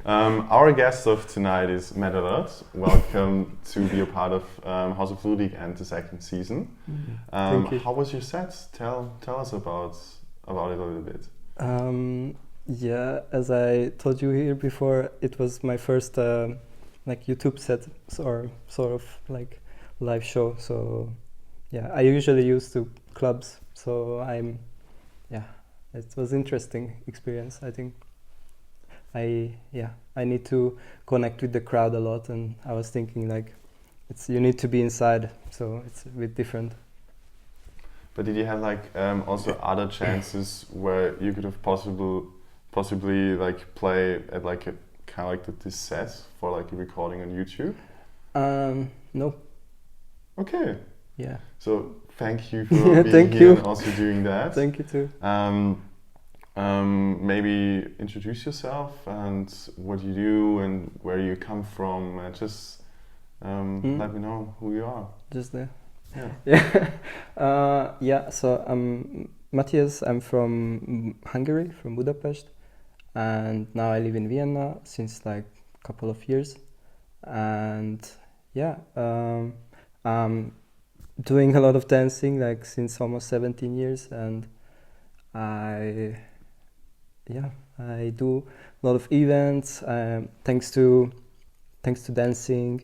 Our guest of tonight is Medorot. Welcome to be a part of House of Ludic and the second season. Thank you. How was your set? Tell us about it a little bit. Yeah, as I told you here before, it was my first like YouTube set or sort of like live show. So yeah, I usually used to clubs. So it was interesting experience. I think I need to connect with the crowd a lot, and I was thinking like you need to be inside, so it's a bit different. But did you have like also other chances where you could have possibly like play at like a kind of like this set for like a recording on YouTube? No. Okay. Yeah. So thank you for being here and also doing that. Thank you too. Maybe introduce yourself and what you do and where you come from. Just let me know who you are. Just there. Yeah. So I'm Matthias. I'm from Hungary, from Budapest, and now I live in Vienna since like a couple of years. And I'm doing a lot of dancing like since almost 17 years, and I do a lot of events thanks to dancing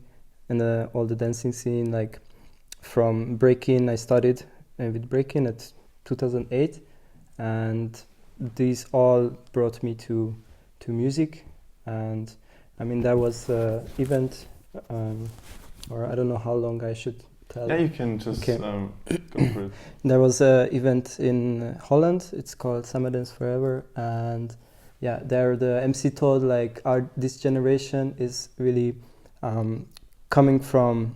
and all the dancing scene. Like from breaking, I started with breaking at 2008, and these all brought me to music. And I mean that was event, or I don't know how long I should tell. Yeah, you can just go for it. There was an event in Holland. It's called Summer Dance Forever, and there the MC told like this generation is really coming from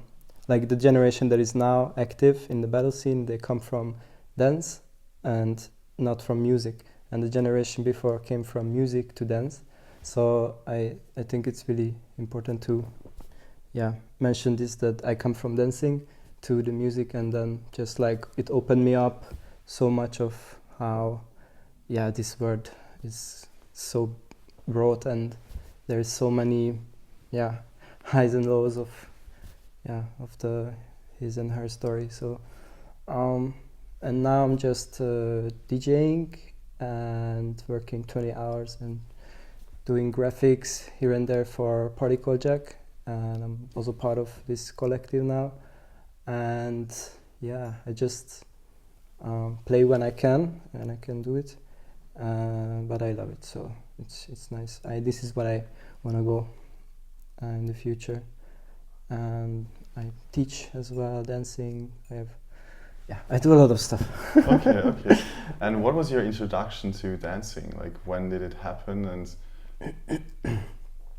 like the generation that is now active in the battle scene. They come from dance and not from music, and the generation before came from music to dance. So I think it's really important to mention this, that I come from dancing to the music, and then just like it opened me up so much of how this world is so broad, and there's so many highs and lows of the his and her story. So and now I'm just DJing and working 20 hours and doing graphics here and there for Party Call Jack, and I'm also part of this collective now. And I just play when I can, and I can do it, but I love it, so it's nice. This is what I want to go in the future, and I teach as well, dancing. I do a lot of stuff. Okay. And what was your introduction to dancing? Like, when did it happen? And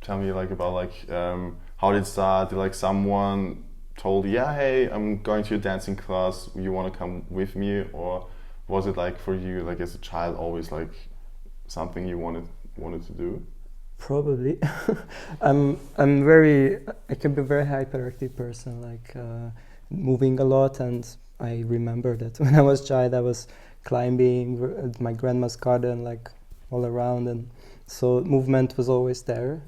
tell me like about like how did it start? Did like someone told you, hey, I'm going to a dancing class, you want to come with me? Or was it like for you, like as a child, always like something you wanted to do? Probably. I can be a very hyperactive person, like moving a lot. And I remember that when I was a child, I was climbing at my grandma's garden, like all around, and so movement was always there.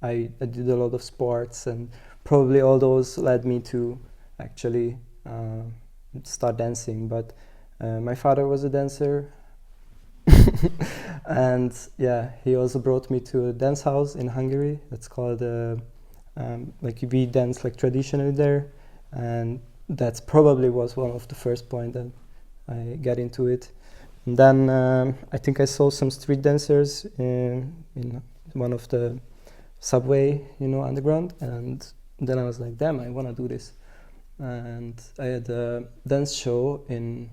I did a lot of sports, and probably all those led me to actually start dancing. But my father was a dancer, and he also brought me to a dance house in Hungary. That's called like we dance like traditionally there, and that's probably was one of the first point that I got into it. And then I think I saw some street dancers in one of the subway, underground, and then I was like, damn, I want to do this. And I had a dance show in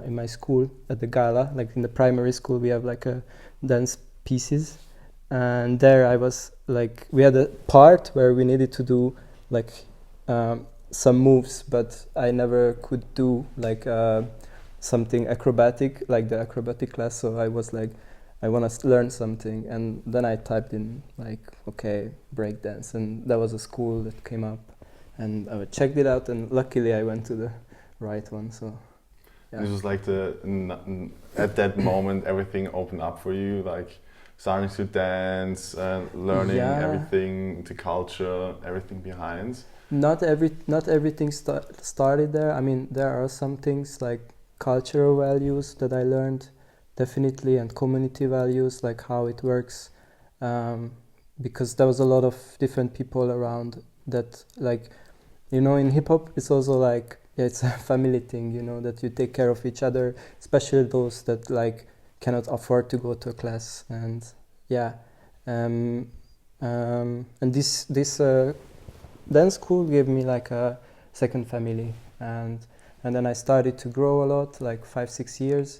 my school at the gala. Like in the primary school, we have like a dance pieces, and there I was like, we had a part where we needed to do like some moves, but I never could do like something acrobatic, like the acrobatic class. So I was like, I want to learn something, and then I typed in like, okay, breakdance, and that was a school that came up, and I checked it out, and luckily I went to the right one. So Yeah. This was like at that moment everything opened up for you, like starting to dance and learning Yeah. everything, the culture, everything behind. Not everything started there. I mean, there are some things like cultural values that I learned definitely, and community values, like how it works, because there was a lot of different people around that, like, you know, in hip hop it's also like, yeah, it's a family thing, you know, that you take care of each other, especially those that like cannot afford to go to a class. And yeah, and this dance school gave me like a second family. And then I started to grow a lot, like 5-6 years,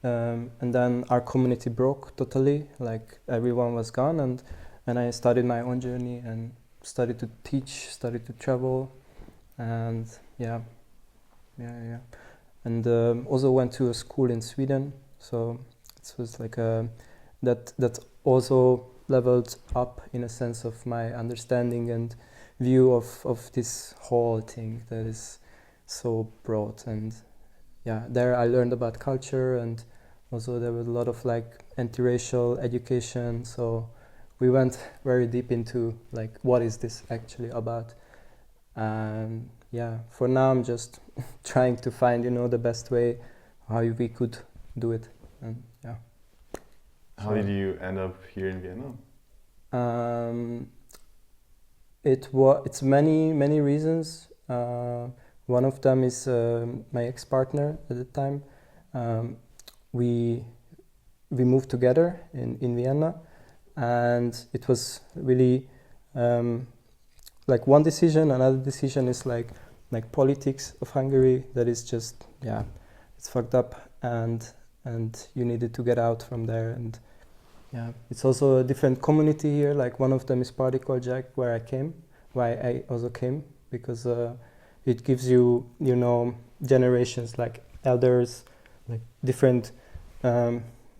and then our community broke totally, like everyone was gone. And I started my own journey and started to teach, started to travel. And yeah. And also went to a school in Sweden, so it was like that also leveled up in a sense of my understanding and view of this whole thing that is so broad. And yeah, there I learned about culture, and also there was a lot of like anti-racial education, so we went very deep into like what is this actually about. And yeah, for now I'm just trying to find, you know, the best way how we could do it. And yeah. How did you end up here in Vienna? It's many reasons. One of them is my ex-partner at the time. We moved together in Vienna, and it was really like one decision. Another decision is like politics of Hungary, that is just, yeah, it's fucked up, and you needed to get out from there. And yeah, it's also a different community here. Like one of them is party called Jack, where I also came, because it gives you, you know, generations, like elders, like different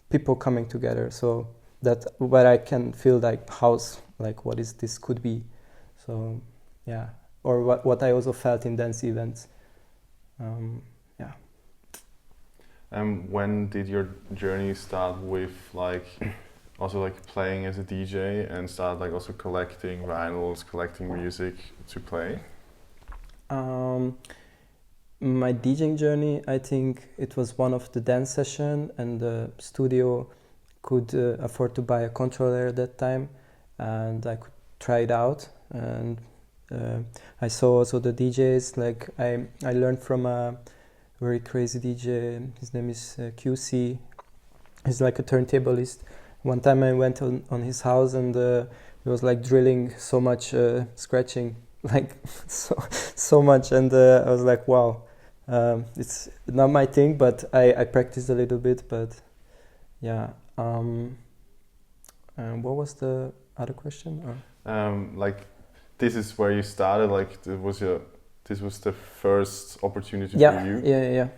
people coming together, so that where I can feel like house, like what is this could be. So yeah, or what I also felt in dance events. Yeah. When did your journey start with like also like playing as a DJ, and start like also collecting vinyls, collecting music to play? My DJing journey, I think it was one of the dance session, and the studio could afford to buy a controller at that time, and I could try it out. And I saw also the DJs, like I learned from a very crazy DJ, his name is QC. He's like a turntablist. One time I went on his house, and he was like drilling so much, scratching, like so much. And I was like, wow, it's not my thing, but I practiced a little bit. But yeah. What was the other question? Like, this is where you started. Like, this was the first opportunity Yeah, for you. yeah.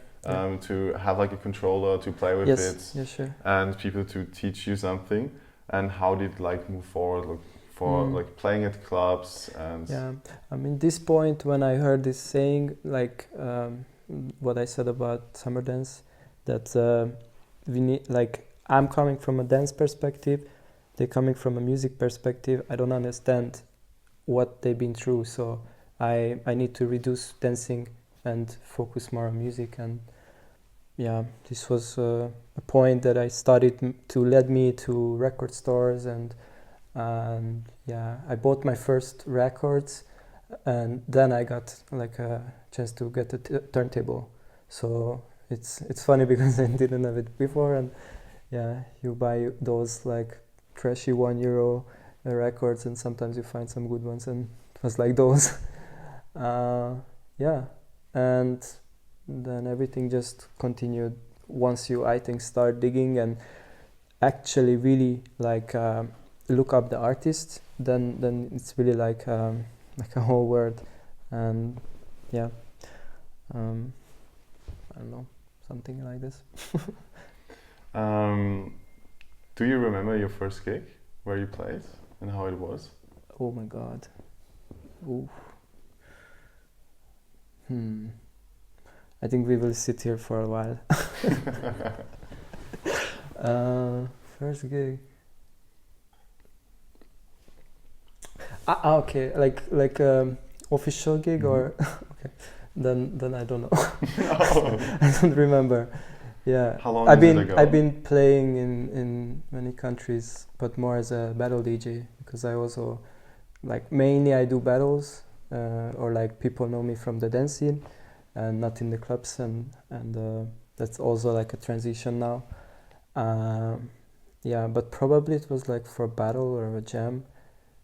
To have like a controller to play with it, Yeah, sure. and people to teach you something. And how did like move forward, like for like playing at clubs? And yeah, I mean, this point when I heard this saying, like what I said about summer dance, that we need, like, I'm coming from a dance perspective, they're coming from a music perspective. I don't understand what they've been through, so I need to reduce dancing and focus more on music. And yeah, this was a point that I started to lead me to record stores. And yeah, I bought my first records, and then I got like a chance to get a turntable. So it's funny because I didn't have it before. And yeah, you buy those like trashy €1 records, and sometimes you find some good ones, and it was like those. Yeah, and then everything just continued once you, I think, start digging and actually really like look up the artist. Then it's really like a whole world. And yeah, I don't know, something like this. Do you remember your first gig, where you played and how it was? Oh my god. Ooh. I think we will sit here for a while. First gig. Okay, like official gig or okay. Then I don't know. Oh. I don't remember. Yeah. How long I've is it been ago? I've been playing in many countries, but more as a battle DJ because I also like mainly I do battles or like people know me from the dance scene and not in the clubs and that's also like a transition now. Yeah, but probably it was like for a battle or a jam.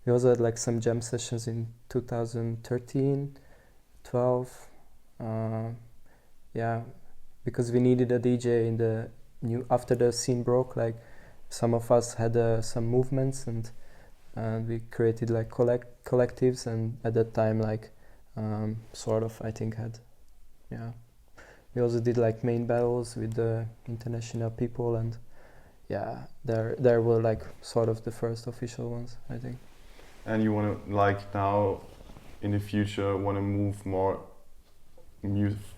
We also had like some jam sessions in 2013, 12. Yeah, because we needed a DJ in the new after the scene broke. Like some of us had some movements and we created like collectives and at that time like sort of I think had yeah. We also did like main battles with the international people and yeah, there were like sort of the first official ones I think. And you want to like now in the future want to move more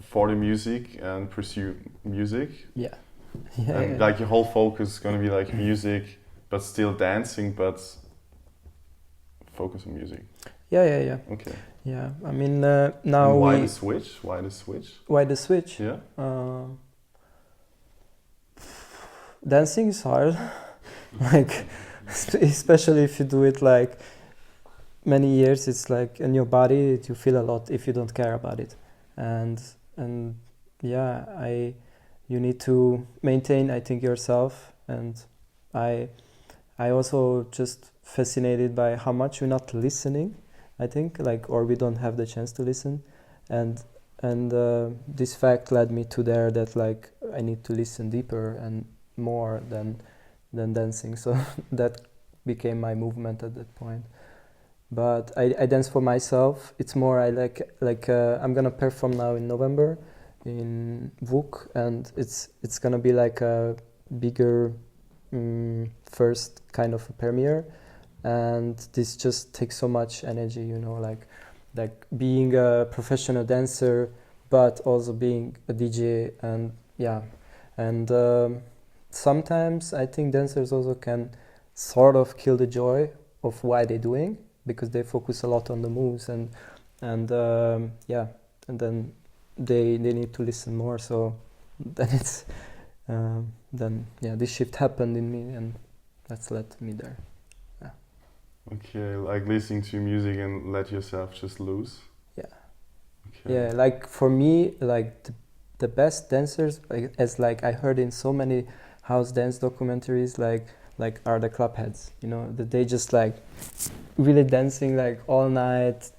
for the music and pursue music? Yeah. And like your whole focus is going to be like music but still dancing but focus on music. Yeah. Okay. Yeah, I mean now and why the switch? Why the switch? Why the switch? Yeah. Dancing is hard. Like especially if you do it like many years, it's like in your body you feel a lot if you don't care about it, and yeah, you need to maintain I think yourself, and I also just fascinated by how much you're not listening, I think, like, or we don't have the chance to listen, and this fact led me to there that like I need to listen deeper and more than dancing. So that became my movement at that point. But I dance for myself. It's more I like I'm gonna perform now in November in VUC, and it's gonna be like a bigger first kind of a premiere, and this just takes so much energy, you know, like being a professional dancer but also being a DJ, and yeah, and sometimes I think dancers also can sort of kill the joy of why they're doing, because they focus a lot on the moves and yeah, and then they need to listen more. So then it's then yeah, this shift happened in me, and that's led me there. Yeah. Okay, like listening to music and let yourself just loose. Yeah. Okay. Yeah, like for me, like the best dancers, as like I heard in so many house dance documentaries, like are the club heads, you know, that they just like really dancing like all night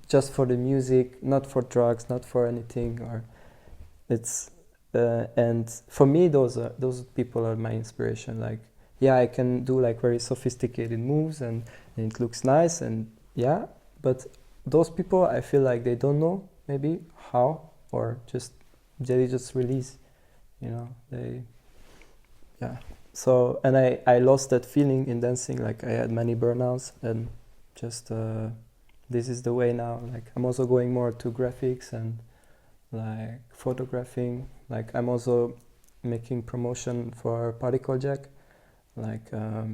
just for the music, not for drugs, not for anything, or it's and for me those people are my inspiration. Like yeah, I can do like very sophisticated moves and it looks nice, and yeah, but those people I feel like they don't know maybe how, or just they just release, you know, they yeah. So, and I lost that feeling in dancing. Like I had many burnouts, and just this is the way now. Like I'm also going more to graphics and like photographing. Like I'm also making promotion for Particle Jack, like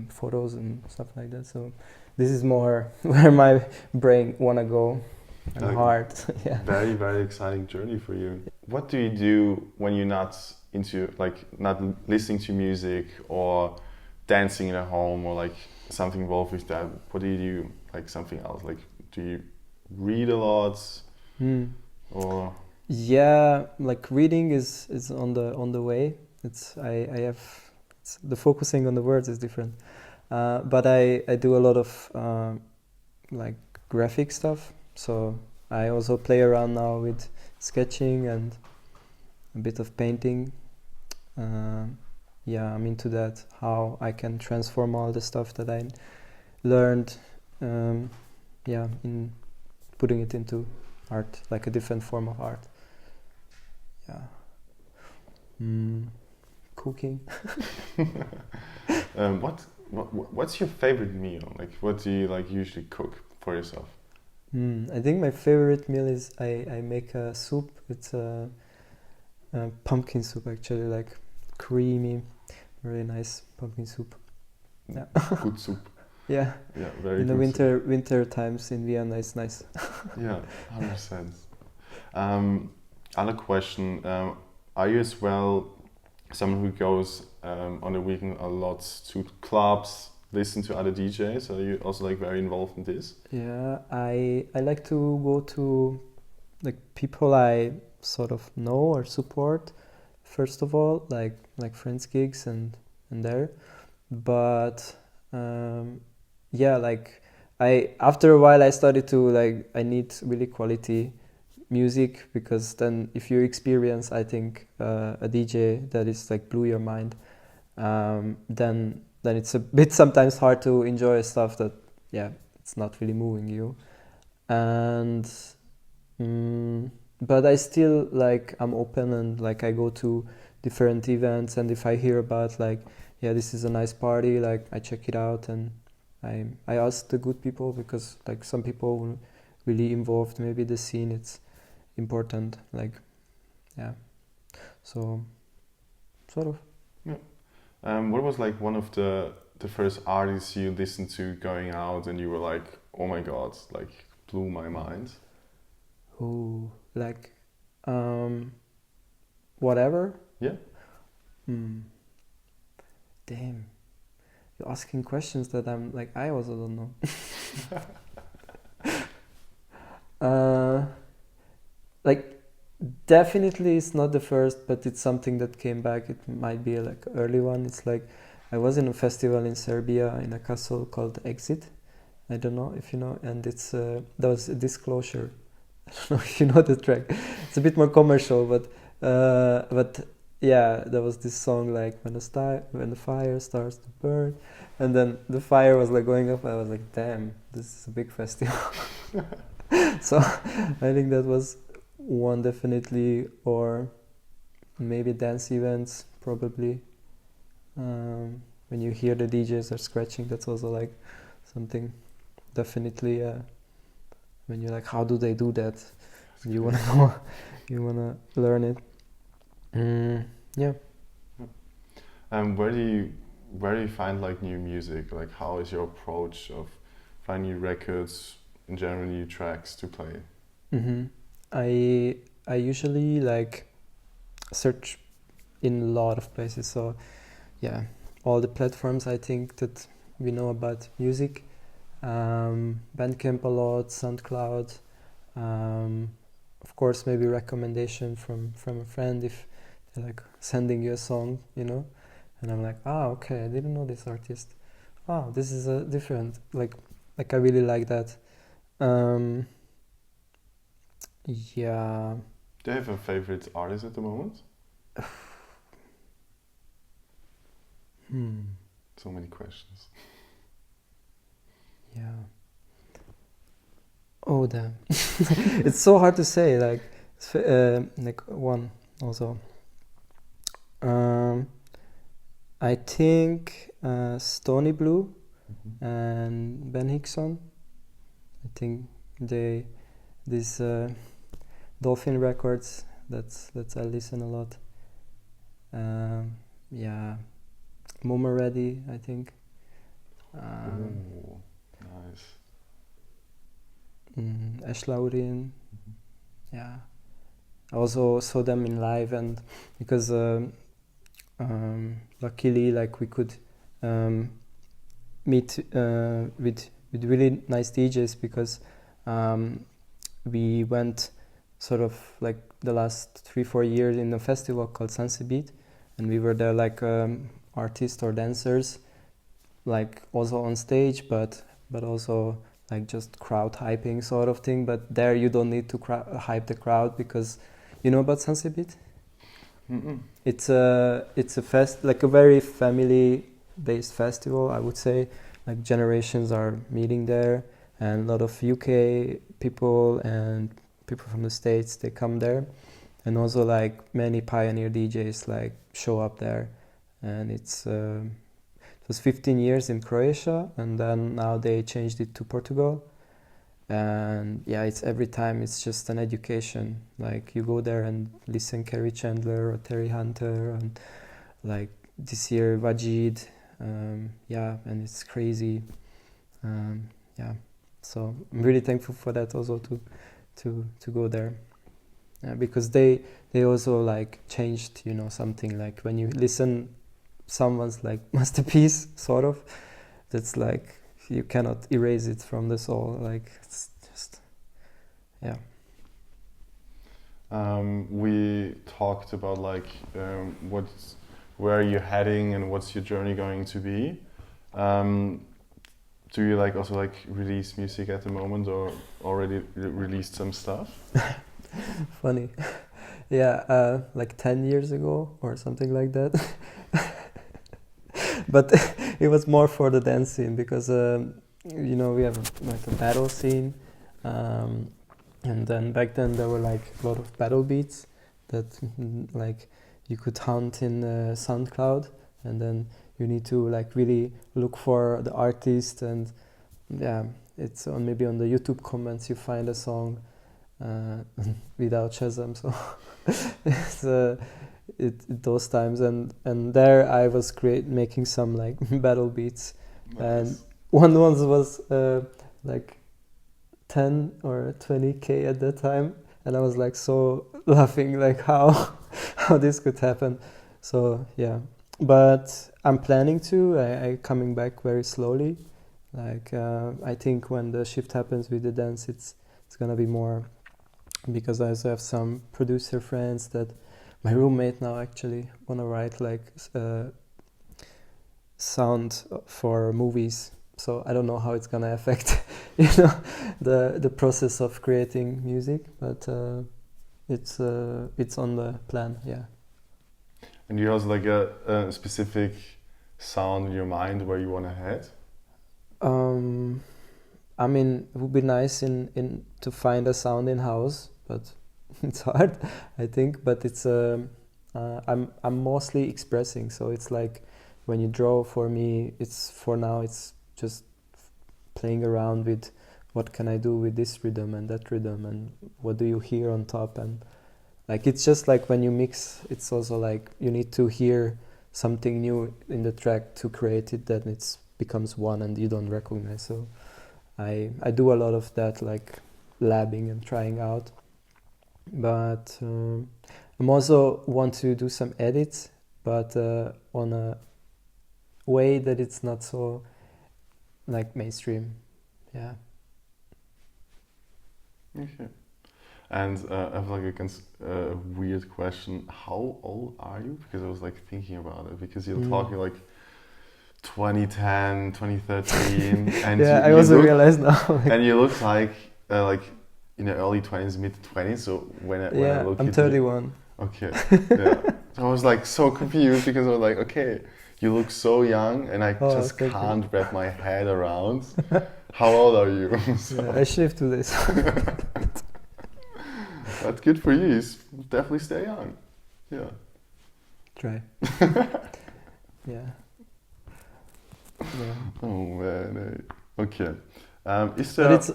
photos and stuff like that. So this is more where my brain wanna go, and heart. Yeah. Very, very exciting journey for you. What do you do when you're not into, like, not listening to music or dancing at home or like something involved with that? What do you do, like something else? Like, do you read a lot or? Yeah, like reading is on the way. It's I have the focusing on the words is different, but I do a lot of like graphic stuff. So I also play around now with sketching and a bit of painting. Yeah, I'm into that, how I can transform all the stuff that I learned, yeah, in putting it into art, like a different form of art. Yeah. Cooking. What's your favorite meal? Like, what do you like usually cook for yourself? I think my favorite meal is I make a soup. It's pumpkin soup actually, like creamy, very nice pumpkin soup. Yeah. Good soup. Yeah. Yeah, very In the good soup. winter times in Vienna, it's nice. Yeah, 100%. Other question: are you as well someone who goes on the weekend a lot to clubs, listen to other DJs? Are you also like very involved in this? Yeah, I like to go to like people I sort of know or support first of all, like friends gigs and there. But yeah, like I after a while I started to like I need really quality music, because then if you experience I think a DJ that is like blew your mind, then it's a bit sometimes hard to enjoy stuff that, yeah, it's not really moving you. And but I still like I'm open, and like I go to different events, and if I hear about like, yeah, this is a nice party, like I check it out, and I ask the good people, because like some people really involved maybe the scene, it's important, like, yeah, so sort of. Yeah. What was like one of the first artists you listened to going out and you were like, oh my god, like blew my mind? Ooh, like whatever. Yeah. Damn, you're asking questions that I'm like I also don't know. Like definitely it's not the first, but it's something that came back. It might be like early one. It's like I was in a festival in Serbia in a castle called Exit. I don't know if you know, and it's that was a Disclosure. I don't know if you know the track. It's a bit more commercial, but yeah, there was this song like when the fire starts to burn, and then the fire was like going up. I was like, damn, this is a big festival. So I think that was one definitely, or maybe dance events probably. When you hear the DJs are scratching, that's also like something definitely. When you're like, how do they do that? You wanna know, you wanna learn it. Yeah. Where do you find like new music? Like, how is your approach of finding new records, in general, new tracks to play? I usually like search in a lot of places. So yeah, all the platforms I think that we know about music. Bandcamp a lot, SoundCloud. Of course, maybe recommendation from a friend if they're like sending you a song, you know, and I'm like, okay, I didn't know this artist. This is a different, like I really like that. Yeah. Do you have a favorite artist at the moment? So many questions. Yeah. Oh damn! It's so hard to say. Like one also. I think Stony Blue and Ben Hickson. I think these Dolphin Records. That's I listen a lot. Yeah, Momo Reddy, I think. Nice. Ash Laurin. Yeah, I also saw them in live, and because luckily, like we could meet with really nice DJs, because we went sort of like the last 3-4 years in a festival called Beat, and we were there like artists or dancers, like also on stage, but also like just crowd hyping sort of thing. But there you don't need to hype the crowd, because you know about Beat. It's a like a very family based festival, I would say. Like generations are meeting there, and a lot of UK people and people from the States, they come there, and also like many pioneer DJs like show up there. And it was 15 years in Croatia, and then now they changed it to Portugal. and yeah, it's every time it's just an education. Like you go there and listen Kerry Chandler or Terry Hunter, and like this year Wajid, yeah, and it's crazy. Yeah, so I'm really thankful for that also to go there, because they also like changed, you know, something. Like when you listen someone's like masterpiece, sort of, that's like you cannot erase it from the soul. Like it's just, yeah. We talked about like where you're heading and what's your journey going to be. Do you like also like release music at the moment, or already released some stuff? Funny. Yeah, like 10 years ago or something like that. But it was more for the dance scene, because you know, we have like a battle scene, and then back then there were like a lot of battle beats that like you could hunt in SoundCloud, and then you need to like really look for the artist, and yeah, it's on maybe on the YouTube comments you find a song without Shazam. So it's those times, and there I was making some like battle beats. Nice. And one was like 10 or 20k at that time, and I was like so laughing, like how this could happen. So yeah, but I'm planning to. I coming back very slowly. Like I think when the shift happens with the dance, it's gonna be more, because I also have some producer friends that my roommate now actually wanna write like sound for movies. So I don't know how it's gonna affect, you know, the process of creating music, but it's on the plan, yeah. And you also like a specific sound in your mind where you want to head? I mean, it would be nice in to find a sound in house, but it's hard, I think. But it's I'm mostly expressing, so it's like when you draw, for me, it's for now it's just playing around with what can I do with this rhythm and that rhythm, and what do you hear on top, and like it's just like when you mix, it's also like you need to hear something new in the track to create it, then it's becomes one and you don't recognize. So I do a lot of that, like labbing and trying out, but I'm also want to do some edits, but on a way that it's not so like mainstream. Yeah. Okay. And I have like a weird question. How old are you? Because I was like thinking about it, because you're talking like 2010, 2013, and yeah, you I also look, realize now. Like, and you look like in the early 20s, mid 20s. So when I look, I'm 31. Okay. Yeah. So I was like so confused, because I was like, okay, you look so young, and I just can't wrap my head around. How old are you? So. Yeah, I shift to this. That's good for you. Definitely stay young. Yeah. Try. Yeah. Yeah. Oh man. Okay. Is there? But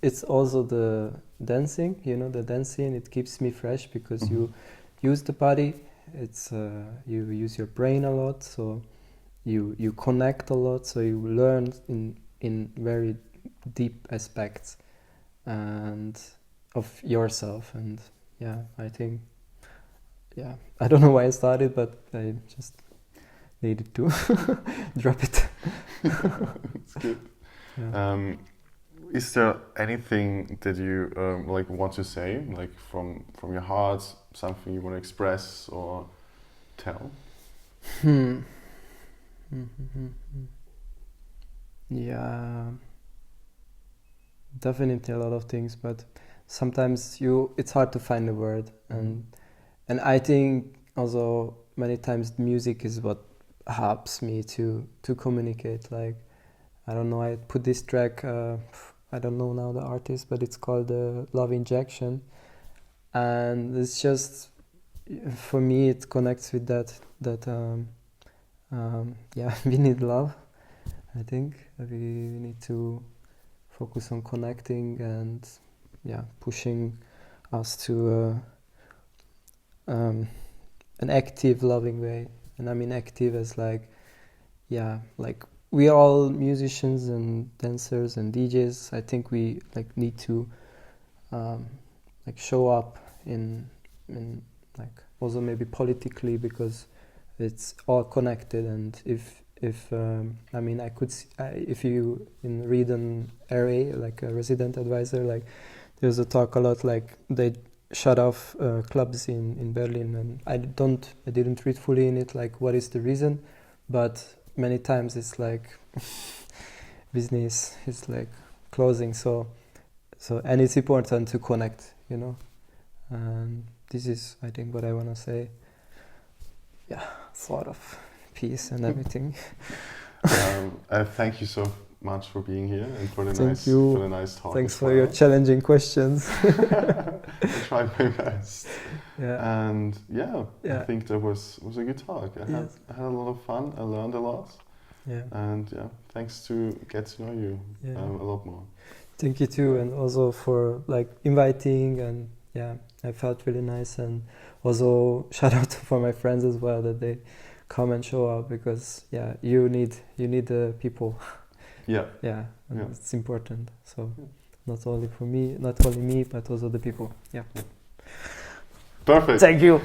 it's also the dancing. You know, the dancing. It keeps me fresh, because you use the body. It's you use your brain a lot, so you connect a lot. So you learn in very deep aspects and of yourself. And yeah, I think, yeah, I don't know why I started, but I just needed to drop it. It's good. Yeah. Is there anything that you like want to say, like from your heart, something you want to express or tell? Yeah, definitely a lot of things, but sometimes it's hard to find a word, and I think also many times music is what helps me to communicate. Like, I don't know, I put this track, I don't know now the artist, but it's called Love Injection, and it's just, for me, it connects with that yeah, we need love. I think we need to focus on connecting and pushing us to an active, loving way. And I mean active as like we are all musicians and dancers and DJs. I think we like need to like show up in like also maybe politically, because it's all connected. And if I mean I could see, if you read an RA, like a resident advisor, like there's a talk a lot like they shut off clubs in Berlin, and I didn't read fully in it like what is the reason, but many times it's like business is like closing, so and it's important to connect, you know, and this is I think what I want to say. Sort of peace and everything. Thank you so much for being here and for the nice talk. Thanks for your challenging questions. I tried my best. Yeah. And I think that was a good talk. I had a lot of fun. I learned a lot. Yeah. And thanks to get to know you a lot more. Thank you too, and also for like inviting, and I felt really nice, and also shout out for my friends as well that they come and show up, because you need the people. It's important. So not only me, but also the people. Yeah. Perfect. Thank you.